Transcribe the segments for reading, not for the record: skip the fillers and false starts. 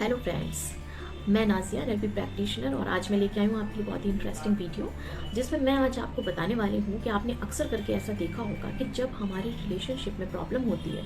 Hello friends, मैं Nazia NLP practitioner और आज मैं लेके आई हूँ आपके लिए बहुत ही इंटरेस्टिंग वीडियो जिसमें मैं आज आपको बताने वाली हूँ कि आपने अक्सर करके ऐसा देखा होगा कि जब हमारी रिलेशनशिप में प्रॉब्लम होती है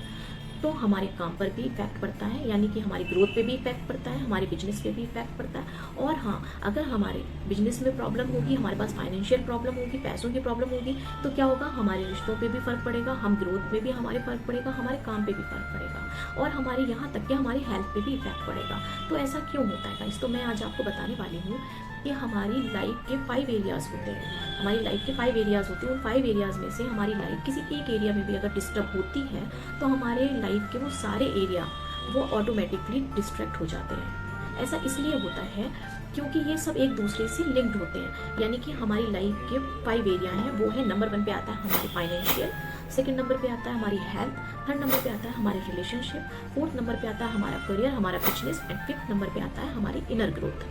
तो हमारे काम पर भी इफेक्ट पड़ता है, यानी कि हमारी ग्रोथ पे भी इफेक्ट पड़ता है, हमारे बिजनेस पे भी इफेक्ट पड़ता है। और हाँ, अगर हमारे बिजनेस में प्रॉब्लम होगी, हमारे पास फाइनेंशियल प्रॉब्लम होगी, पैसों की प्रॉब्लम होगी, तो क्या होगा, हमारे रिश्तों पे भी फ़र्क पड़ेगा, हम ग्रोथ में भी हमारे फ़र्क पड़ेगा, हमारे काम पे भी फ़र्क पड़ेगा और हमारी यहाँ तक कि हमारी हेल्थ पे भी इफेक्ट पड़ेगा। तो ऐसा क्यों होता है गाइस? तो मैं आज आपको बताने वाली हूँ कि हमारी लाइफ के 5 एरियाज़ होते हैं। हमारी लाइफ के 5 एरियाज़ होते हैं। उन 5 एरियाज़ में से हमारी लाइफ किसी एक एरिया में भी अगर डिस्टर्ब होती है तो हमारे लाइफ के वो सारे एरिया वो ऑटोमेटिकली डिस्ट्रैक्ट हो जाते हैं। ऐसा इसलिए होता है क्योंकि ये सब एक दूसरे से लिंक्ड होते हैं। यानी कि हमारी लाइफ के 5 एरिया हैं, वो है नंबर 1 पे आता है हमारी फाइनेंशियल, सेकंड नंबर पे आता है हमारी हेल्थ, थर्ड नंबर पे आता है हमारी रिलेशनशिप, फोर्थ नंबर पे आता है हमारा करियर, हमारा बिजनेस एंड फिफ्थ नंबर पे आता है हमारी इनर ग्रोथ।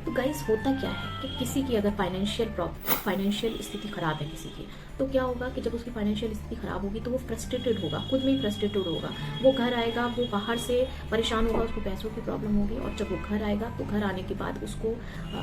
तो गाइस, होता क्या है कि किसी की अगर फाइनेंशियल स्थिति खराब है किसी की, तो क्या होगा कि जब उसकी फाइनेंशियल स्थिति खराब होगी तो वो फ्रस्ट्रेटेड होगा, खुद में ही फ्रस्ट्रेटेड होगा। वो घर आएगा, वो बाहर से परेशान होगा, उसको पैसों की प्रॉब्लम होगी और जब वो घर आएगा तो घर आने के बाद उसको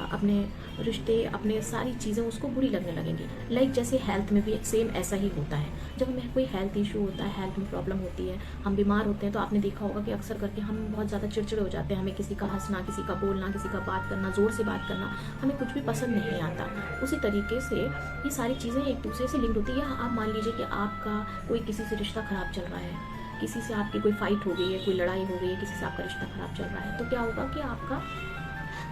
अपने रिश्ते, अपने सारी चीज़ें उसको बुरी लगने लगेंगी। लाइक जैसे हेल्थ में भी सेम ऐसा ही होता है। जब हमें कोई हेल्थ इशू होता है, हेल्थ में प्रॉब्लम होती है, हम बीमार होते हैं, तो आपने देखा होगा कि अक्सर करके हम बहुत ज़्यादा चिड़चिड़े हो जाते हैं। हमें किसी का हंसना, किसी का बोलना, किसी का बात करना, ज़ोर से बात करना हमें कुछ भी पसंद नहीं आता। उसी तरीके से ये सारी चीज़ें एक दूसरे से लिंक्ड होती है। आप मान लीजिए कि आपका कोई किसी से रिश्ता ख़राब चल रहा है, किसी से आपकी कोई फाइट हो गई है, कोई लड़ाई हो गई है, किसी से आपका रिश्ता ख़राब चल रहा है, तो क्या होगा कि आपका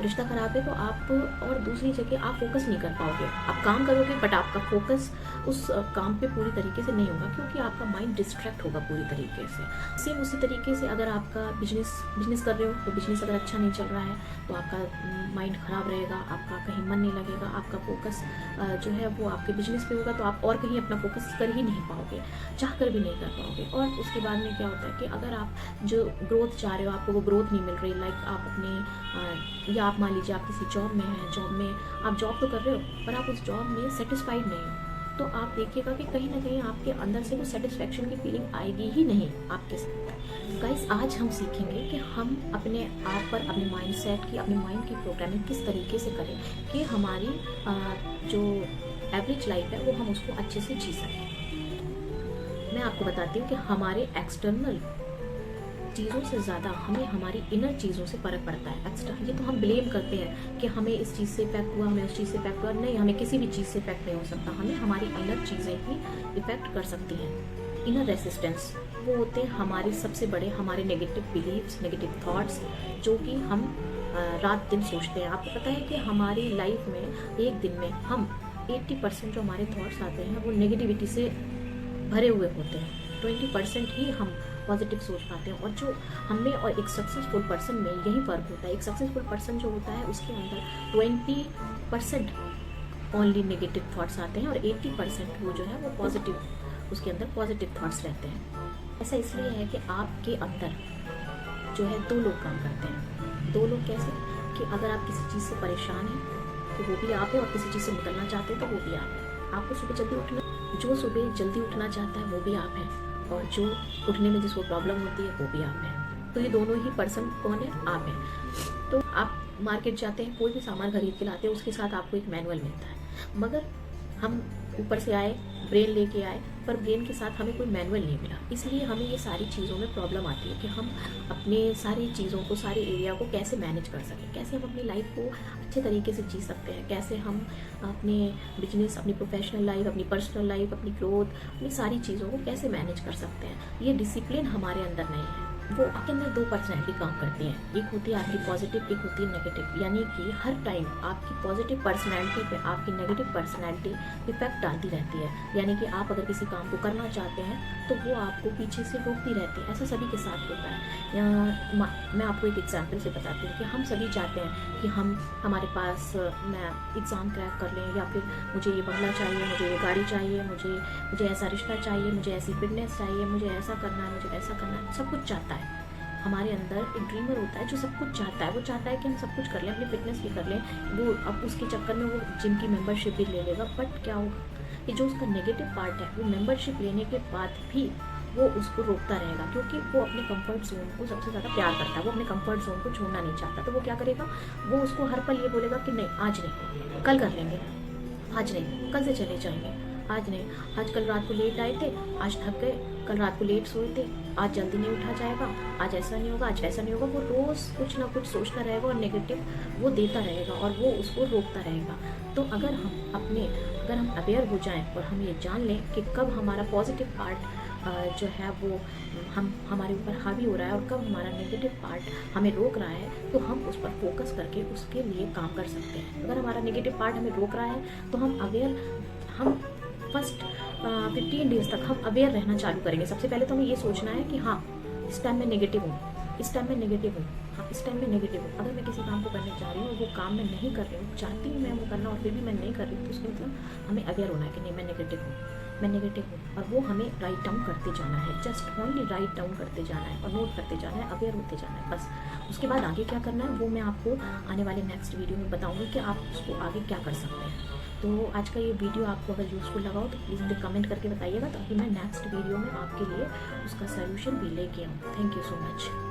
रिश्ता खराब है तो आप और दूसरी जगह आप फोकस नहीं कर पाओगे। आप काम करोगे बट आपका फोकस उस काम पे पूरी तरीके से नहीं होगा क्योंकि आपका माइंड डिस्ट्रैक्ट होगा पूरी तरीके से। सेम उसी तरीके से अगर आपका बिजनेस कर रहे हो तो बिजनेस अगर अच्छा नहीं चल रहा है तो आपका माइंड ख़राब रहेगा, आपका कहीं मन नहीं लगेगा, आपका फोकस जो है वो आपके बिजनेस पे होगा तो आप और कहीं अपना फोकस कर ही नहीं पाओगे, चाह कर भी नहीं कर पाओगे। और उसके बाद में क्या होता है कि अगर आप जो ग्रोथ चाह रहे हो, आपको वो ग्रोथ नहीं मिल रही, लाइक आप अपने या आप मान लीजिए आप किसी जॉब में हैं, जॉब में आप जॉब तो कर रहे हो पर आप उस जॉब में सेटिस्फाइड नहीं हो, तो आप देखिएगा कि कहीं ना कहीं आपके अंदर से वो सेटिस्फैक्शन की फीलिंग आएगी ही नहीं आपके साथ। गाइस, आज हम सीखेंगे कि हम अपने आप पर, अपने माइंडसेट की, अपने माइंड की प्रोग्रामिंग किस तरीके से करें कि हमारी जो एवरेज लाइफ है वो हम उसको अच्छे से जी सकें। मैं आपको बताती हूँ कि हमारे एक्सटर्नल चीज़ों से ज़्यादा हमें हमारी इनर चीज़ों से फ़र्क पड़ता है। एक्स्ट्रा ये तो हम ब्लेम करते हैं कि हमें इस चीज़ से इफेक्ट हुआ, हमें उस चीज़ से इफेक्ट हुआ। नहीं, हमें किसी भी चीज़ से इफेक्ट नहीं हो सकता, हमें हमारी इनर चीज़ें ही इफेक्ट कर सकती हैं। इनर रेसिस्टेंस वो होते हैं हमारे सबसे बड़े, हमारे नेगेटिव बिलीव्स, नेगेटिव थॉट्स, जो कि हम रात दिन सोचते हैं। आपको पता है कि हमारी लाइफ में एक दिन में हम 80% जो हमारे थॉट्स आते हैं वो नेगेटिविटी से भरे हुए होते हैं, 20% ही हम पॉजिटिव सोच पाते हैं। और जो हमें और एक सक्सेसफुल पर्सन में यही फ़र्क होता है। एक सक्सेसफुल पर्सन जो होता है उसके अंदर 20% ओनली नेगेटिव थॉट्स आते हैं और 80% वो जो है वो पॉजिटिव, उसके अंदर पॉजिटिव थॉट्स रहते हैं। ऐसा इसलिए है कि आपके अंदर जो है 2 लोग काम करते हैं। 2 लोग कैसे कि अगर आप किसी चीज़ से परेशान हैं तो वो भी आप है, और किसी चीज़ से निकलना चाहते हैं तो वो भी आप है। आपको सुबह जल्दी उठना, जो सुबह जल्दी उठना चाहता है वो भी आप हैं, और जो उठने में जिसको प्रॉब्लम होती है वो भी आप हैं। तो ये दोनों ही पर्सन कौन है? आप हैं। तो आप मार्केट जाते हैं, कोई भी सामान खरीद के लाते हैं, उसके साथ आपको एक मैनुअल मिलता है, मगर हम ऊपर से आए, ब्रेन लेके आए, पर ब्रेन के साथ हमें कोई मैनुअल नहीं मिला। इसलिए हमें ये सारी चीज़ों में प्रॉब्लम आती है कि हम अपने सारी चीज़ों को, सारे एरिया को कैसे मैनेज कर सकें, कैसे हम अपनी लाइफ को अच्छे तरीके से जी सकते हैं, कैसे हम अपने बिजनेस, अपनी प्रोफेशनल लाइफ, अपनी पर्सनल लाइफ, अपनी ग्रोथ, अपनी सारी चीज़ों को कैसे मैनेज कर सकते हैं। ये डिसिप्लिन हमारे अंदर नहीं है। वो आपके अंदर 2 पर्सनैलिटी काम करती हैं, एक होती है आपकी पॉजिटिव, एक होती है नेगेटिव। यानी कि हर टाइम आपकी पॉजिटिव पर्सनैलिटी पे आपकी नेगेटिव पर्सनैलिटी इफेक्ट डालती रहती है। यानी कि आप अगर किसी काम को करना चाहते हैं तो वो आपको पीछे से रोकती रहती है। ऐसा सभी के साथ होता है। या मैं आपको एक एग्जाम्पल से बताती हूँ कि हम सभी चाहते हैं कि हमारे पास मैं एग्ज़ाम क्रैक कर लें, या फिर मुझे ये बंगला चाहिए, मुझे ये गाड़ी चाहिए, मुझे ऐसा रिश्ता चाहिए, मुझे ऐसी फिटनेस चाहिए, मुझे ऐसा करना है, मुझे ऐसा करना है। सब कुछ चाहता है। हमारे अंदर एक ड्रीमर होता है जो सब कुछ चाहता है। वो चाहता है कि हम सब कुछ कर लें, अपनी फिटनेस भी कर लें। वो अब उसके चक्कर में वो जिम की मेंबरशिप भी ले लेगा, बट क्या होगा कि जो उसका नेगेटिव पार्ट है वो मेंबरशिप लेने के बाद भी वो उसको रोकता रहेगा, क्योंकि वो अपने कंफर्ट जोन को सबसे ज़्यादा प्यार करता है, वो अपने कंफर्ट जोन को छोड़ना नहीं चाहता। तो वो क्या करेगा, वो उसको हर पल ये बोलेगा कि नहीं आज नहीं, कल कर लेंगे, आज नहीं, कल से चले जाएंगे, आज नहीं, आज कल रात को लेट आए थे, आज थक गए, कल रात को लेट सोए थे, आज जल्दी नहीं उठा जाएगा, आज ऐसा नहीं होगा, आज वैसा नहीं होगा। वो रोज़ कुछ ना कुछ सोचता रहेगा और नेगेटिव वो देता रहेगा और वो उसको रोकता रहेगा। तो अगर हम अवेयर हो जाएं और हम ये जान लें कि कब हमारा पॉजिटिव पार्ट जो है वो हमारे ऊपर हावी हो रहा है और कब हमारा नेगेटिव पार्ट हमें रोक रहा है, तो हम उस पर फोकस करके उसके लिए काम कर सकते हैं। अगर हमारा नेगेटिव पार्ट हमें रोक रहा है तो हम फर्स्ट 15 डेज तक हम अवेयर रहना चालू करेंगे। सबसे पहले तो हमें ये सोचना है कि हाँ इस टाइम मैं नेगेटिव हूँ, इस टाइम मैं नेगेटिव हूँ, हाँ इस टाइम मैं नेगेटिव हूँ। अगर मैं किसी काम को करने जा रही हूँ और वो काम मैं नहीं कर रही हूँ, चाहती हूँ मैं वो करना और फिर भी मैं नहीं कर रही हूँ, तो उसका मतलब हमें अवेयर होना है कि नहीं मैं नेगेटिव हूँ, मैं नेगेटिव हूँ। और वो हमें राइट डाउन करते जाना है, जस्ट ओनली राइट डाउन करते जाना है और नोट करते जाना है, अवेयर होते जाना है बस। उसके बाद आगे क्या करना है वो मैं आपको आने वाले नेक्स्ट वीडियो में बताऊँगी कि आप उसको आगे क्या कर सकते हैं। तो आज का ये वीडियो आपको अगर यूज़फुल लगा हो तो प्लीज़ मुझे कमेंट करके बताइएगा, ताकि मैं नेक्स्ट वीडियो में आपके लिए उसका सलूशन भी लेके आऊँ। Thank you so much.